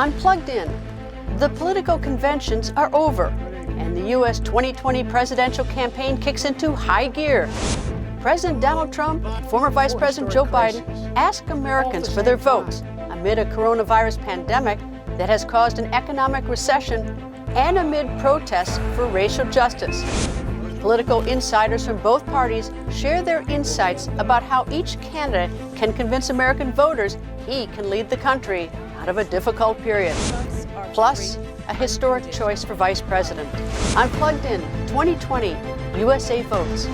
On Plugged In, the political conventions are over, and the U.S. 2020 presidential campaign kicks into high gear. President Donald Trump and former Vice President Joe Biden ask Americans for their votes amid a coronavirus pandemic that has caused an economic recession and amid protests for racial justice. Political insiders from both parties share their insights about how each candidate can convince American voters he can lead the country out of a difficult period. Plus, a historic choice for Vice President. On Plugged In 2020, USA Votes.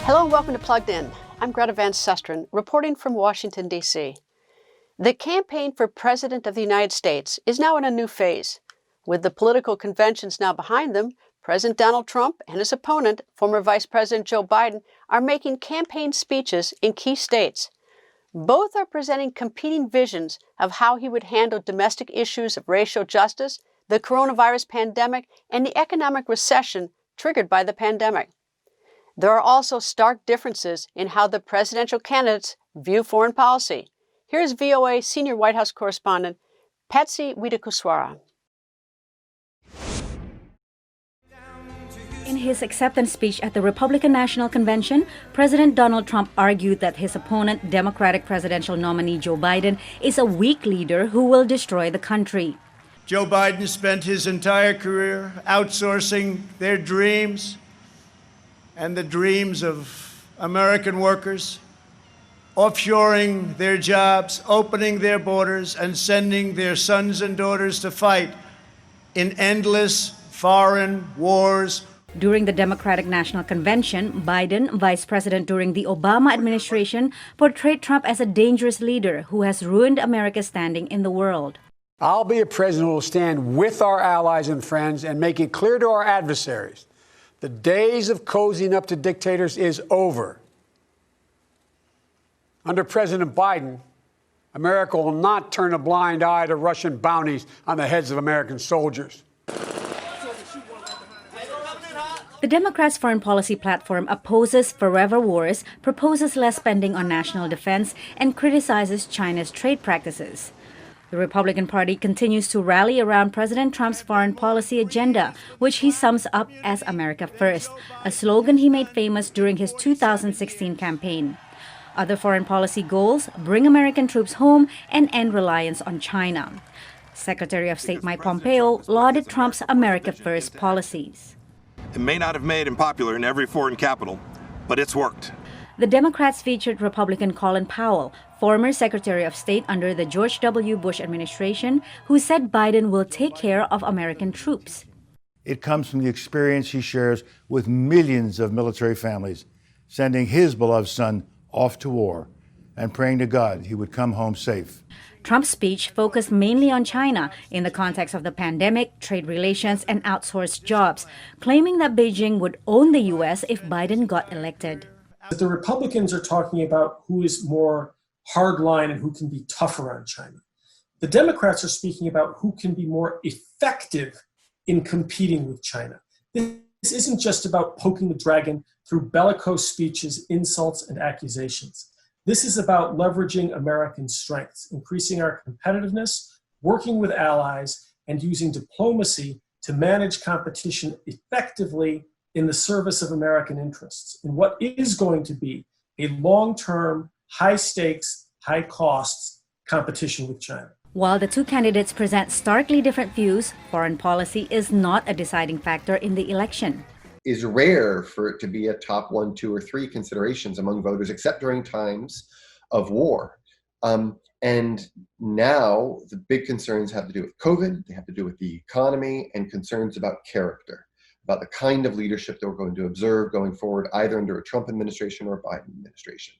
Hello and welcome to Plugged In. I'm Greta Van Susteren, reporting from Washington, D.C. The campaign for President of the United States is now in a new phase. With the political conventions now behind them, President Donald Trump and his opponent, former Vice President Joe Biden, are making campaign speeches in key states. Both are presenting competing visions of how he would handle domestic issues of racial justice, the coronavirus pandemic, and the economic recession triggered by the pandemic. There are also stark differences in how the presidential candidates view foreign policy. Here's VOA senior White House correspondent Patsy Widakuswara. In his acceptance speech at the Republican National Convention, President Donald Trump argued that his opponent, Democratic presidential nominee Joe Biden, is a weak leader who will destroy the country. Joe Biden spent his entire career outsourcing their dreams and the dreams of American workers, offshoring their jobs, opening their borders, and sending their sons and daughters to fight in endless foreign wars. During the Democratic National Convention, Biden, vice president during the Obama administration, portrayed Trump as a dangerous leader who has ruined America's standing in the world. I'll be a president who will stand with our allies and friends and make it clear to our adversaries the days of cozying up to dictators is over. Under President Biden, America will not turn a blind eye to Russian bounties on the heads of American soldiers. The Democrats' foreign policy platform opposes forever wars, proposes less spending on national defense, and criticizes China's trade practices. The Republican Party continues to rally around President Trump's foreign policy agenda, which he sums up as America First, a slogan he made famous during his 2016 campaign. Other foreign policy goals: bring American troops home and end reliance on China. Secretary of State Mike Pompeo lauded Trump's America First policies. It may not have made him popular in every foreign capital, but it's worked. The Democrats featured Republican Colin Powell, former Secretary of State under the George W. Bush administration, who said Biden will take care of American troops. It comes from the experience he shares with millions of military families, sending his beloved son off to war and praying to God he would come home safe. Trump's speech focused mainly on China in the context of the pandemic, trade relations, and outsourced jobs, claiming that Beijing would own the U.S. if Biden got elected. The Republicans are talking about who is more hardline and who can be tougher on China. The Democrats are speaking about who can be more effective in competing with China. This isn't just about poking the dragon through bellicose speeches, insults, and accusations. This is about leveraging American strengths, increasing our competitiveness, working with allies, and using diplomacy to manage competition effectively in the service of American interests, in what is going to be a long-term, high-stakes, high-costs competition with China. While the two candidates present starkly different views, foreign policy is not a deciding factor in the election. Is rare for it to be a top 1, 2, or 3 considerations among voters, except during times of war. And now the big concerns have to do with COVID, they have to do with the economy, and concerns about character, about the kind of leadership that we're going to observe going forward, either under a Trump administration or a Biden administration.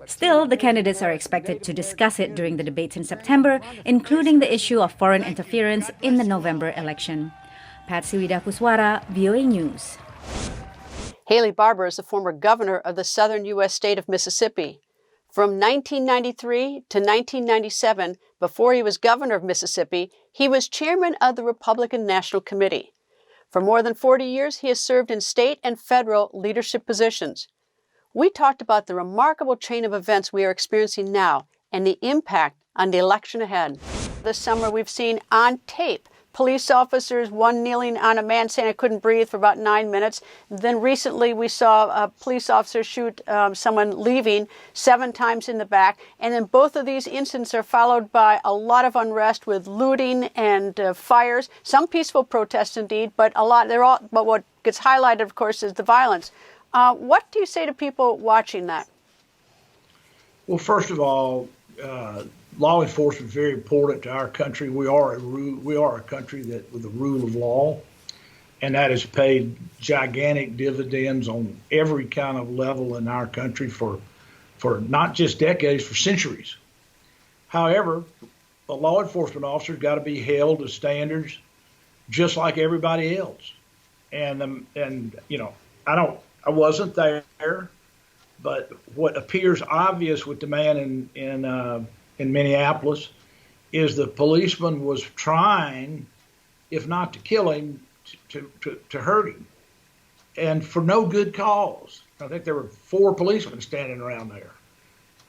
Still, the candidates are expected to discuss it during the debates in September, including the issue of foreign interference in the November election. Patsy Widakuswara, VOA News. Haley Barbour is the former governor of the southern U.S. state of Mississippi. From 1993 to 1997, before he was governor of Mississippi, he was chairman of the Republican National Committee. For more than 40 years, he has served in state and federal leadership positions. We talked about the remarkable chain of events we are experiencing now and the impact on the election ahead. This summer, we've seen on tape police officers, one kneeling on a man saying I couldn't breathe for about 9 minutes. Then recently we saw a police officer shoot someone leaving 7 times in the back. And then both of these incidents are followed by a lot of unrest with looting and fires, some peaceful protests indeed, but a lot. But what gets highlighted, of course, is the violence. What do you say to people watching that? Well, first of all, law enforcement is very important to our country. We are a country that with the rule of law, and that has paid gigantic dividends on every kind of level in our country for not just decades, for centuries. However, a law enforcement officer's got to be held to standards just like everybody else. And you know, I wasn't there, but what appears obvious with the man in Minneapolis is the policeman was trying, if not to kill him, to hurt him, and for no good cause. I think there were 4 policemen standing around there.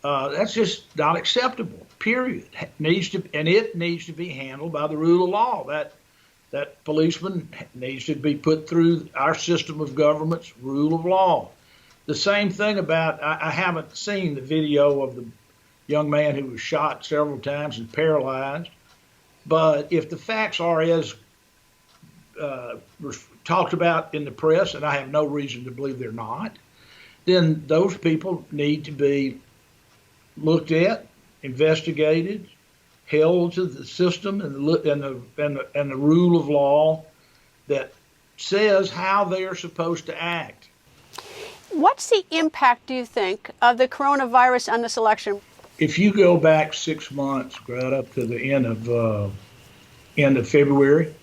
That's just not acceptable, period. It needs to be handled by the rule of law. That policeman needs to be put through our system of government's rule of law. The same thing about, I haven't seen the video of the young man who was shot several times and paralyzed, but if the facts are as talked about in the press, and I have no reason to believe they're not, then those people need to be looked at, investigated, held to the system and the rule of law that says how they are supposed to act. What's the impact, do you think, of the coronavirus on this election? If you go back 6 months, right up to the end of February,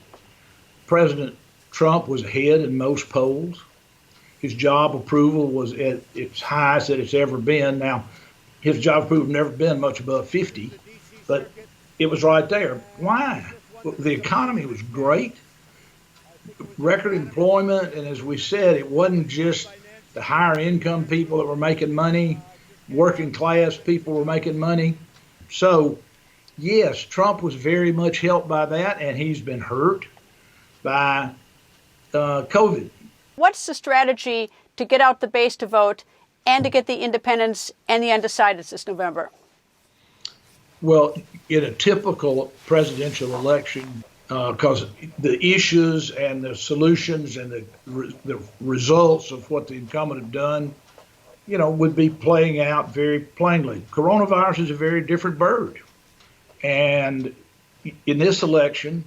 President Trump was ahead in most polls. His job approval was at its highest that it's ever been. Now, his job approval never been much above 50, but it was right there. Why? The economy was great, record employment, and as we said, it wasn't just the higher income people that were making money. Working class people were making money. So, yes, Trump was very much helped by that, and he's been hurt by COVID. What's the strategy to get out the base to vote and to get the independents and the undecideds this November? Well, in a typical presidential election, because the issues and the solutions and the results of what the incumbent have done, you know, would be playing out very plainly. Coronavirus is a very different bird. And in this election,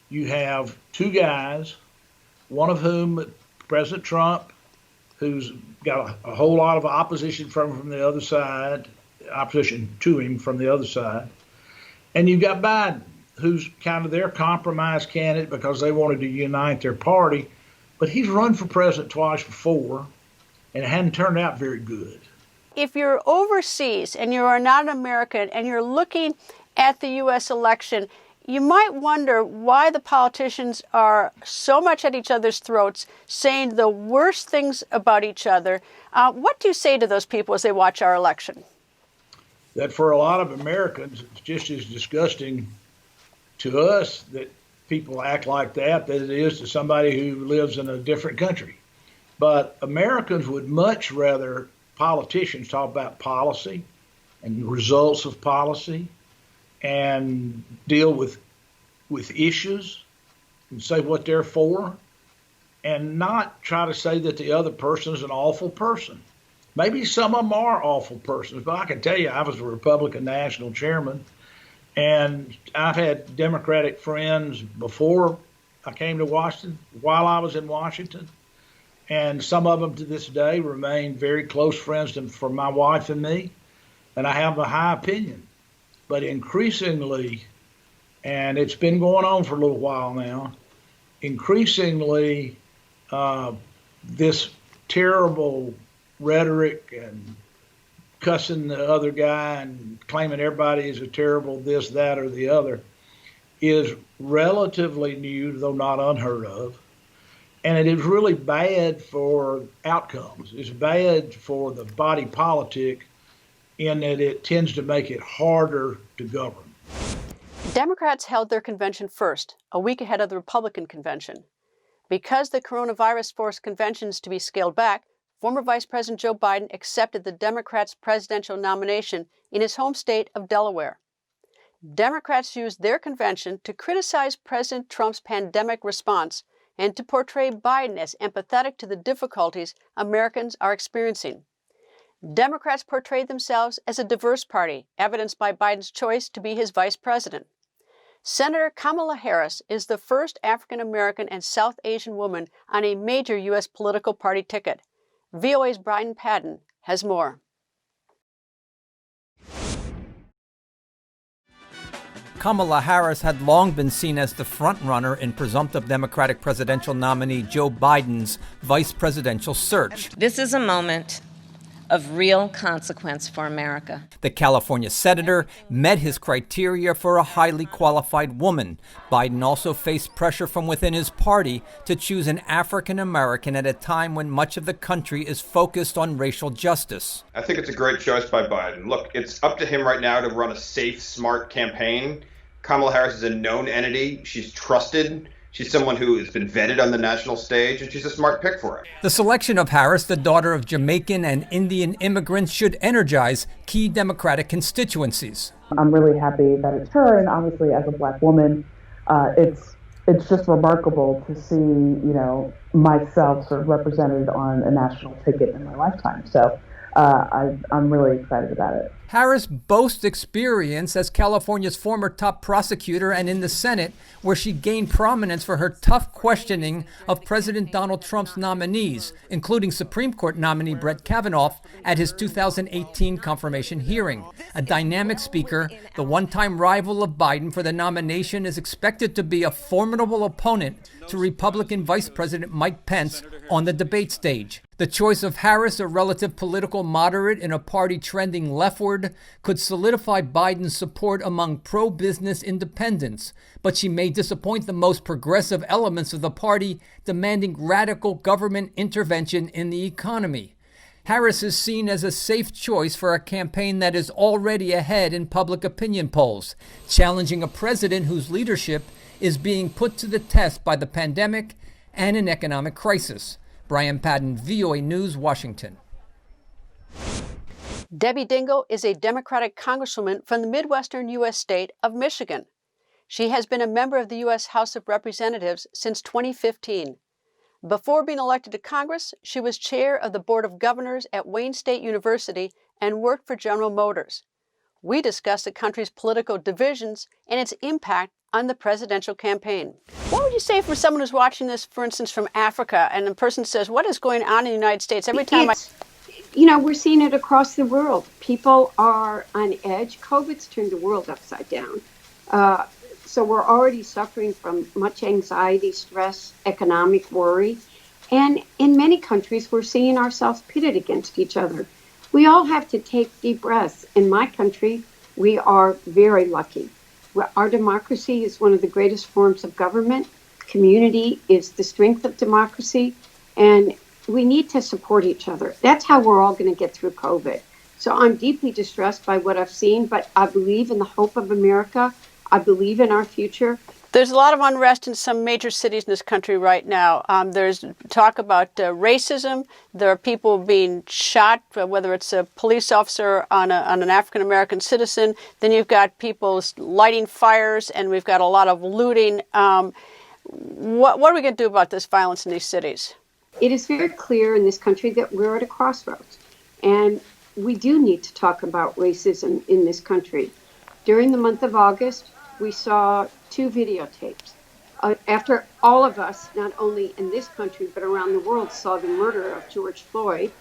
you have 2 guys, one of whom, President Trump, who's got a whole lot of opposition from the other side, opposition to him from the other side. And you've got Biden, who's kind of their compromise candidate because they wanted to unite their party. But he's run for president twice before, and it hadn't turned out very good. If you're overseas and you are not an American and you're looking at the U.S. election, you might wonder why the politicians are so much at each other's throats, saying the worst things about each other. What do you say to those people as they watch our election? That for a lot of Americans, it's just as disgusting to us that people act like that it is to somebody who lives in a different country. But Americans would much rather politicians talk about policy and results of policy and deal with issues and say what they're for, and not try to say that the other person is an awful person. Maybe some of them are awful persons, but I can tell you I was a Republican national chairman, and I've had Democratic friends before I came to Washington, while I was in Washington, and some of them to this day remain very close friends for my wife and me, and I have a high opinion. But increasingly, and it's been going on for a little while now, increasingly this terrible rhetoric and cussing the other guy and claiming everybody is a terrible this, that, or the other is relatively new, though not unheard of. And it is really bad for outcomes. It's bad for the body politic in that it tends to make it harder to govern. Democrats held their convention first, a week ahead of the Republican convention. Because the coronavirus forced conventions to be scaled back, former Vice President Joe Biden accepted the Democrats' presidential nomination in his home state of Delaware. Democrats used their convention to criticize President Trump's pandemic response and to portray Biden as empathetic to the difficulties Americans are experiencing. Democrats portrayed themselves as a diverse party, evidenced by Biden's choice to be his vice president. Senator Kamala Harris is the first African American and South Asian woman on a major U.S. political party ticket. VOA's Brian Padden has more. Kamala Harris had long been seen as the frontrunner in presumptive Democratic presidential nominee Joe Biden's vice presidential search. This is a moment of real consequence for America. The California senator met his criteria for a highly qualified woman. Biden also faced pressure from within his party to choose an African American at a time when much of the country is focused on racial justice. I think it's a great choice by Biden. Look, it's up to him right now to run a safe, smart campaign. Kamala Harris is a known entity. She's trusted. She's someone who has been vetted on the national stage, and she's a smart pick for it. The selection of Harris, the daughter of Jamaican and Indian immigrants, should energize key Democratic constituencies. I'm really happy that it's her, and obviously as a Black woman, it's just remarkable to see, myself sort of represented on a national ticket in my lifetime. So I'm really excited about it. Harris boasts experience as California's former top prosecutor and in the Senate, where she gained prominence for her tough questioning of President Donald Trump's nominees, including Supreme Court nominee Brett Kavanaugh at his 2018 confirmation hearing. A dynamic speaker, the one-time rival of Biden for the nomination is expected to be a formidable opponent to Republican Vice President Mike Pence on the debate stage. The choice of Harris, a relative political moderate in a party trending leftward, could solidify Biden's support among pro-business independents, but she may disappoint the most progressive elements of the party, demanding radical government intervention in the economy. Harris is seen as a safe choice for a campaign that is already ahead in public opinion polls, challenging a president whose leadership is being put to the test by the pandemic and an economic crisis. Brian Padden, VOA News, Washington. Debbie Dingell is a Democratic congresswoman from the Midwestern U.S. state of Michigan. She has been a member of the U.S. House of Representatives since 2015. Before being elected to Congress, she was chair of the Board of Governors at Wayne State University and worked for General Motors. We discussed the country's political divisions and its impact on the presidential campaign. What would you say for someone who's watching this, for instance, from Africa, and the person says, what is going on in the United States? Every time we're seeing it across the world. People are on edge. COVID's turned the world upside down. So we're already suffering from much anxiety, stress, economic worry. And in many countries, we're seeing ourselves pitted against each other. We all have to take deep breaths. In my country, we are very lucky. Our democracy is one of the greatest forms of government. Community is the strength of democracy. And we need to support each other. That's how we're all going to get through COVID. So I'm deeply distressed by what I've seen, but I believe in the hope of America. I believe in our future. There's a lot of unrest in some major cities in this country right now. There's talk about racism. There are people being shot, whether it's a police officer on an African-American citizen. Then you've got people lighting fires, and we've got a lot of looting. What are we going to do about this violence in these cities? It is very clear in this country that we're at a crossroads. And we do need to talk about racism in this country. During the month of August, we saw 2 videotapes. After all of us, not only in this country, but around the world, saw the murder of George Floyd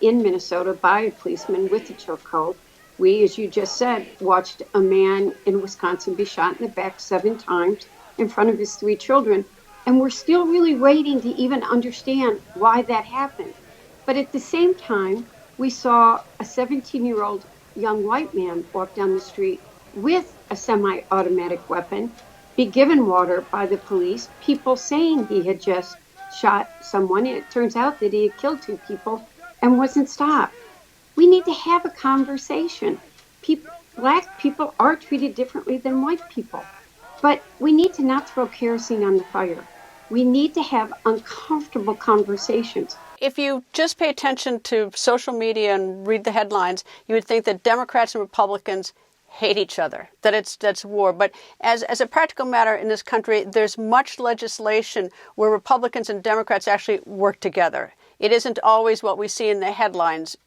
in Minnesota by a policeman with a chokehold, we, as you just said, watched a man in Wisconsin be shot in the back 7 times in front of his 3 children. And we're still really waiting to even understand why that happened. But at the same time, we saw a 17-year-old young white man walk down the street with a semi-automatic weapon, be given water by the police, people saying he had just shot someone. It turns out that he had killed 2 people and wasn't stopped. We need to have a conversation. Black people are treated differently than white people, but we need to not throw kerosene on the fire. We need to have uncomfortable conversations. If you just pay attention to social media and read the headlines, you would think that Democrats and Republicans hate each other, that's war. But as a practical matter in this country, there's much legislation where Republicans and Democrats actually work together. It isn't always what we see in the headlines,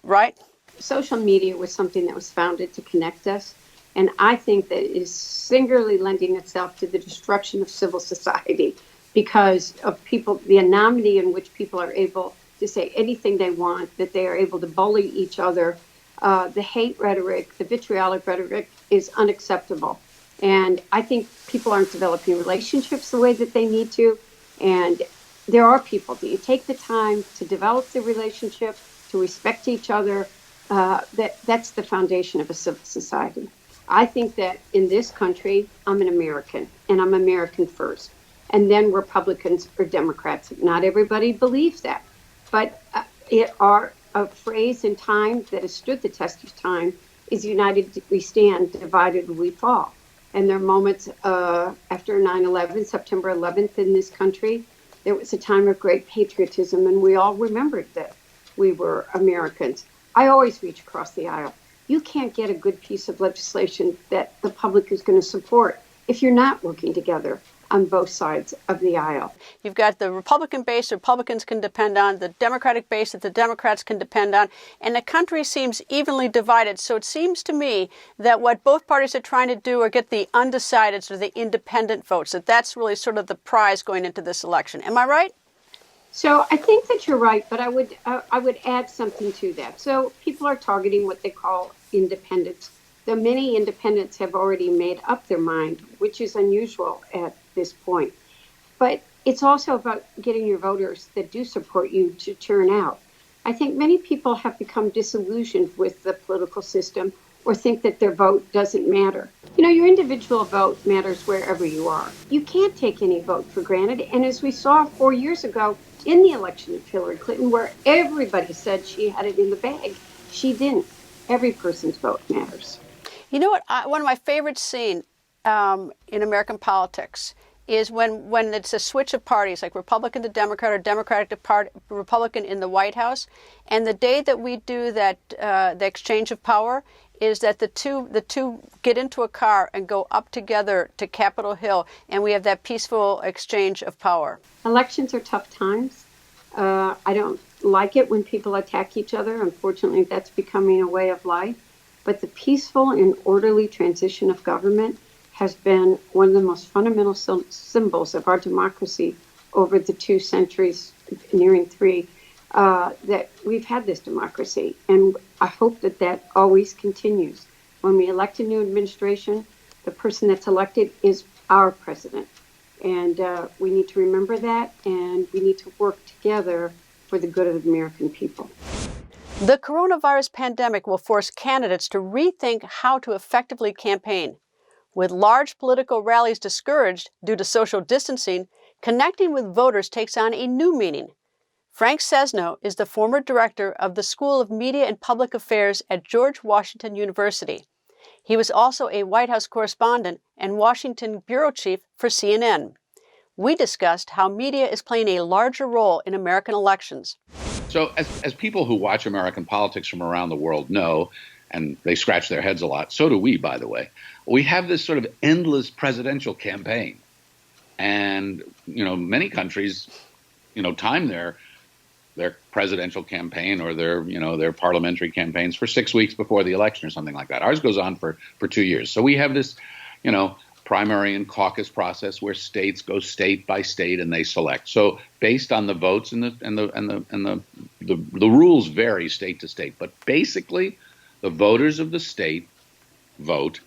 right? Social media was something that was founded to connect us, and I think that it is singularly lending itself to the destruction of civil society because of the anonymity in which people are able to say anything they want, that they are able to bully each other. The hate rhetoric, the vitriolic rhetoric is unacceptable. And I think people aren't developing relationships the way that they need to. And there are people that you take the time to develop the relationship, to respect each other. That's the foundation of a civil society. I think that in this country, I'm an American, and I'm American first. And then Republicans or Democrats. Not everybody believes that. But a phrase in time that has stood the test of time is united we stand, divided we fall. And there are moments after 9/11, September 11th in this country, there was a time of great patriotism, and we all remembered that we were Americans. I always reach across the aisle. You can't get a good piece of legislation that the public is going to support if you're not working together on both sides of the aisle. You've got the Republican base the Republicans can depend on, the Democratic base that the Democrats can depend on, and the country seems evenly divided. So it seems to me that what both parties are trying to do are get the undecideds or the independent votes, that's really sort of the prize going into this election. Am I right? So I think that you're right, but I would add something to that. So people are targeting what they call independents. Though many independents have already made up their mind, which is unusual at this point. But it's also about getting your voters that do support you to turn out. I think many people have become disillusioned with the political system or think that their vote doesn't matter. You know, your individual vote matters wherever you are. You can't take any vote for granted. And as we saw 4 years ago in the election of Hillary Clinton, where everybody said she had it in the bag, she didn't. Every person's vote matters. You know what? One of my favorite scenes in American politics is when it's a switch of parties, like Republican to Democrat or Democratic to Republican in the White House. And the day that we do that, the exchange of power, is that the two get into a car and go up together to Capitol Hill, and we have that peaceful exchange of power. Elections are tough times. I don't like it when people attack each other. Unfortunately, that's becoming a way of life. But the peaceful and orderly transition of government has been one of the most fundamental symbols of our democracy over the 2 centuries, nearing 3, that we've had this democracy. And I hope that that always continues. When we elect a new administration, the person that's elected is our president. And we need to remember that, and we need to work together for the good of the American people. The coronavirus pandemic will force candidates to rethink how to effectively campaign. With large political rallies discouraged due to social distancing, connecting with voters takes on a new meaning. Frank Sesno is the former director of the School of Media and Public Affairs at George Washington University. He was also a White House correspondent and Washington bureau chief for CNN. We discussed how media is playing a larger role in American elections. So as people who watch American politics from around the world know, and they scratch their heads a lot, so do we, by the way, we have this sort of endless presidential campaign. And, many countries, time their presidential campaign or their parliamentary campaigns for 6 weeks before the election or something like that. Ours goes on for 2 years. So we have this, primary and caucus process where states go state by state and they select. So based on the votes and the rules vary state to state, but basically the voters of the state vote,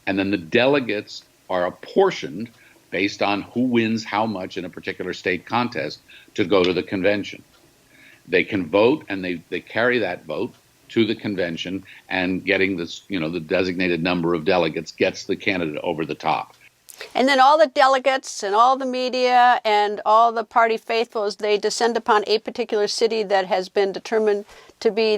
and then the delegates are apportioned based on who wins how much in a particular state contest to go to the convention. they can vote, and they carry that vote to the convention, and getting this, the designated number of delegates gets the candidate over the top. And then all the delegates and all the media and all the party faithfuls, they descend upon a particular city that has been determined to be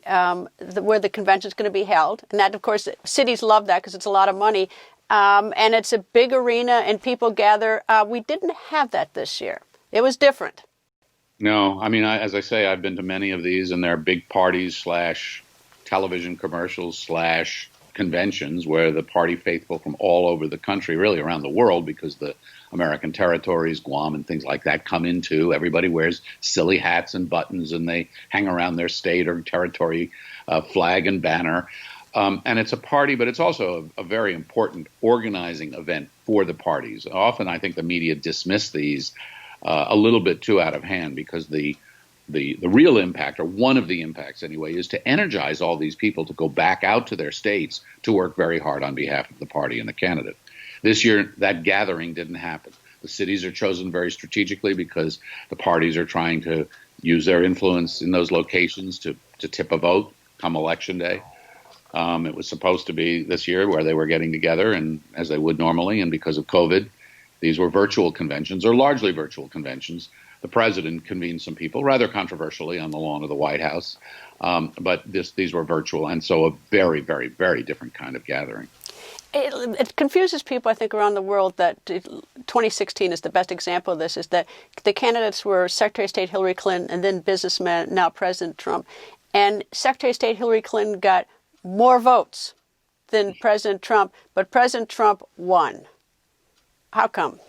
where the convention is going to be held. And that, of course, cities love that because it's a lot of money. And it's a big arena and people gather. We didn't have that this year. It was different. No, I mean, as I say, I've been to many of these, and they're big parties / television commercials / conventions where the party faithful from all over the country, really around the world, because the American territories, Guam and things like that, come into. Everybody wears silly hats and buttons, and they hang around their state or territory flag and banner. And it's a party, but it's also a very important organizing event for the parties. Often I think the media dismiss these a little bit too out of hand, because the real impact, or one of the impacts anyway, is to energize all these people to go back out to their states to work very hard on behalf of the party and the candidate. This year, that gathering didn't happen. The cities are chosen very strategically because the parties are trying to use their influence in those locations to tip a vote come Election Day. It was supposed to be this year where they were getting together, and as they would normally, and because of COVID, these were virtual conventions, or largely virtual conventions. The president convened some people, rather controversially, on the lawn of the White House. But these were virtual, and so a very, very, very different kind of gathering. It confuses people, I think, around the world that 2016 is the best example of this, is that the candidates were Secretary of State Hillary Clinton and then businessman, now President Trump. And Secretary of State Hillary Clinton got more votes than President Trump, but President Trump won. How come?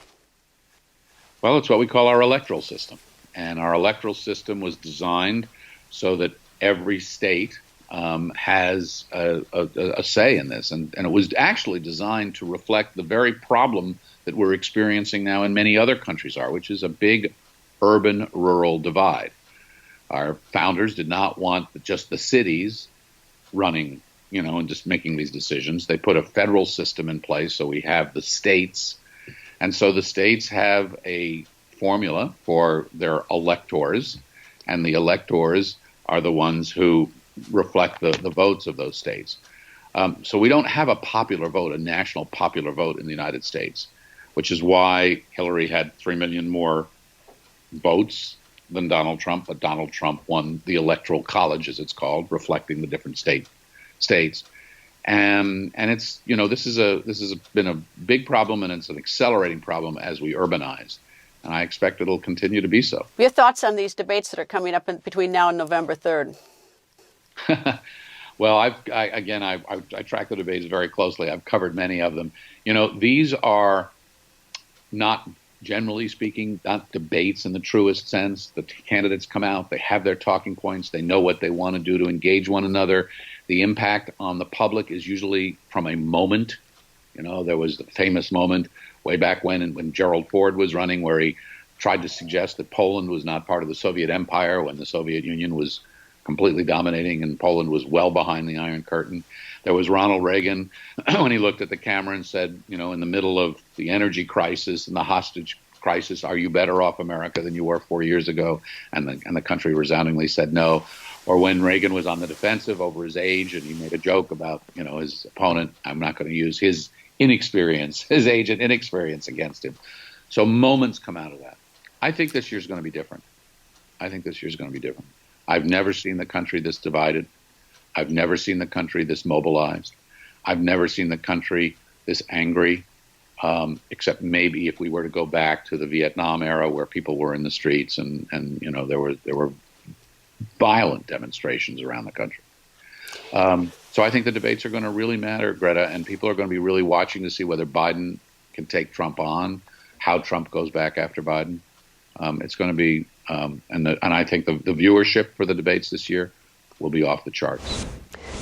Well, it's what we call our electoral system. And our electoral system was designed so that every state has a say in this. And it was actually designed to reflect the very problem that we're experiencing now in many other countries are, which is a big urban-rural divide. Our founders did not want just the cities running, and just making these decisions. They put a federal system in place, so we have the states. And so the states have a formula for their electors, and the electors are the ones who reflect the votes of those states. So we don't have a popular vote, a national popular vote in the United States, which is why Hillary had 3 million more votes than Donald Trump, but Donald Trump won the Electoral College, as it's called, reflecting the different states. And it's, this has been a big problem, and it's an accelerating problem as we urbanize. And I expect it'll continue to be so. Your thoughts on these debates that are coming up between now and November 3rd? Well, I track the debates very closely. I've covered many of them. These are not, generally speaking, not debates in the truest sense. The candidates come out, they have their talking points, they know what they want to do to engage one another. The impact on the public is usually from a moment. There was the famous moment way back when Gerald Ford was running, where he tried to suggest that Poland was not part of the Soviet Empire when the Soviet Union was completely dominating and Poland was well behind the Iron Curtain. There was Ronald Reagan when he looked at the camera and said, in the middle of the energy crisis and the hostage crisis, are you better off, America, than you were 4 years ago? And the country resoundingly said no. Or when Reagan was on the defensive over his age and he made a joke about, his opponent, I'm not going to use his inexperience, his age and inexperience against him. So moments come out of that. I think this year's going to be different. I've never seen the country this divided. I've never seen the country this mobilized. I've never seen the country this angry, except maybe if we were to go back to the Vietnam era, where people were in the streets and there were violent demonstrations around the country. So I think the debates are going to really matter, Greta, and people are going to be really watching to see whether Biden can take Trump on, how Trump goes back after Biden. It's going to be, and I think the viewership for the debates this year will be off the charts.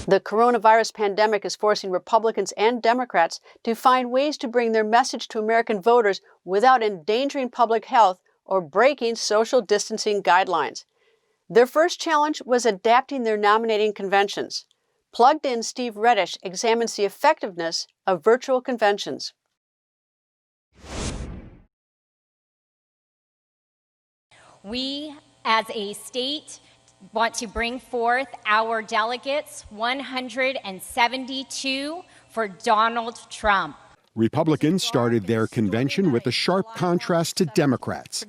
The coronavirus pandemic is forcing Republicans and Democrats to find ways to bring their message to American voters without endangering public health or breaking social distancing guidelines. Their first challenge was adapting their nominating conventions. Plugged In Steve Reddish examines the effectiveness of virtual conventions. We as a state, want to bring forth our delegates, 172 for Donald Trump. Republicans started their convention with a sharp contrast to Democrats,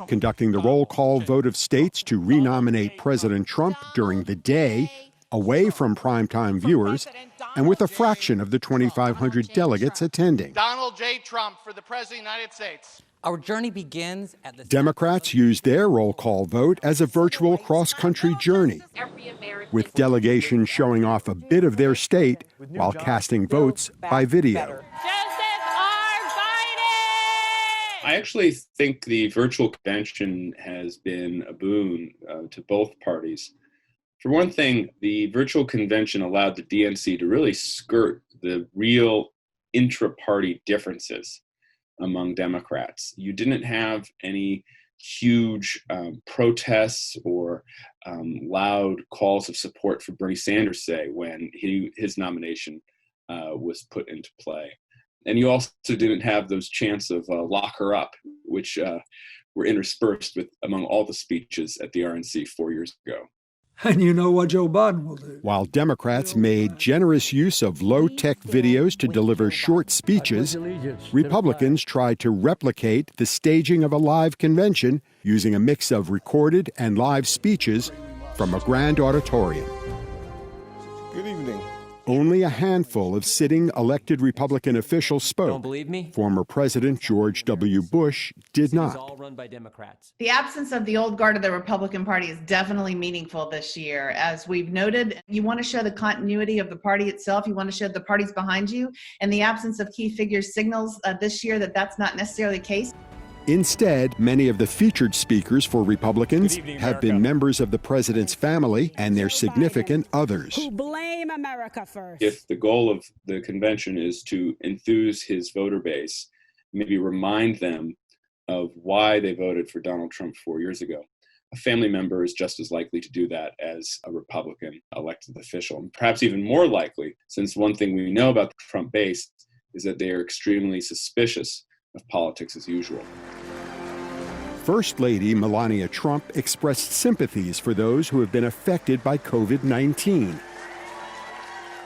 conducting the roll call vote of states to renominate President Trump during the day, away from primetime viewers, and with a fraction of the 2,500 delegates attending. Donald J. Trump for the President of the United States. Our journey begins at the... Democrats used their roll call vote as a virtual cross-country journey, with delegations showing off a bit of their state while casting votes by video. I actually think the virtual convention has been a boon to both parties. For one thing, the virtual convention allowed the DNC to really skirt the real intra-party differences among Democrats. You didn't have any huge protests or loud calls of support for Bernie Sanders, say, when his nomination was put into play. And you also didn't have those chants of lock her up, which were interspersed with among all the speeches at the RNC 4 years ago. And you know what Joe Biden will do. While Democrats made generous use of low-tech videos to deliver short speeches, Republicans tried to replicate the staging of a live convention using a mix of recorded and live speeches from a grand auditorium. Good evening. Only a handful of sitting elected Republican officials spoke. Don't believe me? Former President George W. Bush did not. It's all run by Democrats. The absence of the old guard of the Republican Party is definitely meaningful this year. As we've noted, you want to show the continuity of the party itself. You want to show the parties behind you. And the absence of key figures signals this year that that's not necessarily the case. Instead, many of the featured speakers for Republicans have been members of the president's family and their significant others. Who blame America first. If the goal of the convention is to enthuse his voter base, maybe remind them of why they voted for Donald Trump 4 years ago, a family member is just as likely to do that as a Republican elected official. And perhaps even more likely, since one thing we know about the Trump base is that they are extremely suspicious of politics as usual. First Lady Melania Trump expressed sympathies for those who have been affected by COVID-19.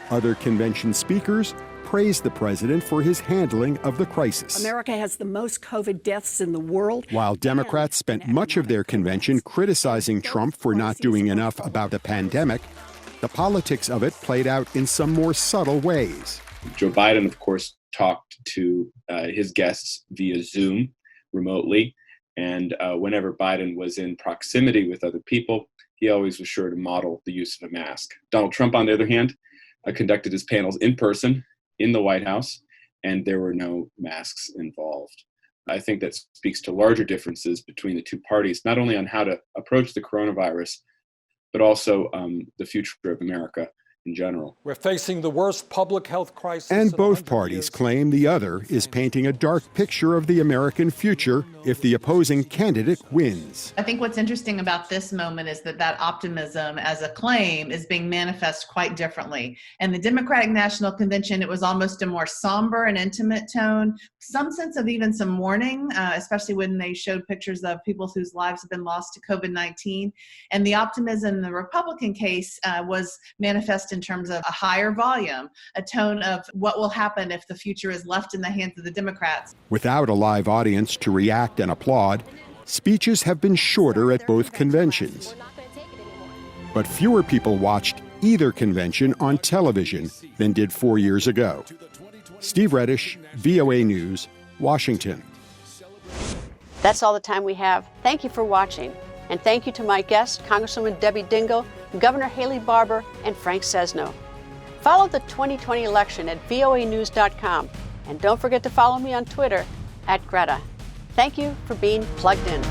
Other convention speakers praised the president for his handling of the crisis. America has the most COVID deaths in the world. While Democrats spent much of their convention criticizing Trump for not doing enough about the pandemic, the politics of it played out in some more subtle ways. Joe Biden, of course, talked to his guests via Zoom remotely. And whenever Biden was in proximity with other people, he always was sure to model the use of a mask. Donald Trump, on the other hand, conducted his panels in person in the White House, and there were no masks involved. I think that speaks to larger differences between the two parties, not only on how to approach the coronavirus, but also the future of America in general. We're facing the worst public health crisis. And both parties claim the other is painting a dark picture of the American future if the opposing candidate wins. I think what's interesting about this moment is that optimism as a claim is being manifest quite differently. And the Democratic National Convention, it was almost a more somber and intimate tone, some sense of even some mourning, especially when they showed pictures of people whose lives have been lost to COVID-19. And the optimism in the Republican case was manifest in terms of a higher volume, a tone of what will happen if the future is left in the hands of the Democrats. Without a live audience to react and applaud, speeches have been shorter at both conventions. But fewer people watched either convention on television than did 4 years ago. Steve Reddish, VOA News, Washington. That's all the time we have. Thank you for watching. And thank you to my guests, Congresswoman Debbie Dingell, Governor Haley Barbour, and Frank Sesno. Follow the 2020 election at voanews.com. And don't forget to follow me on Twitter @Greta. Thank you for being plugged in.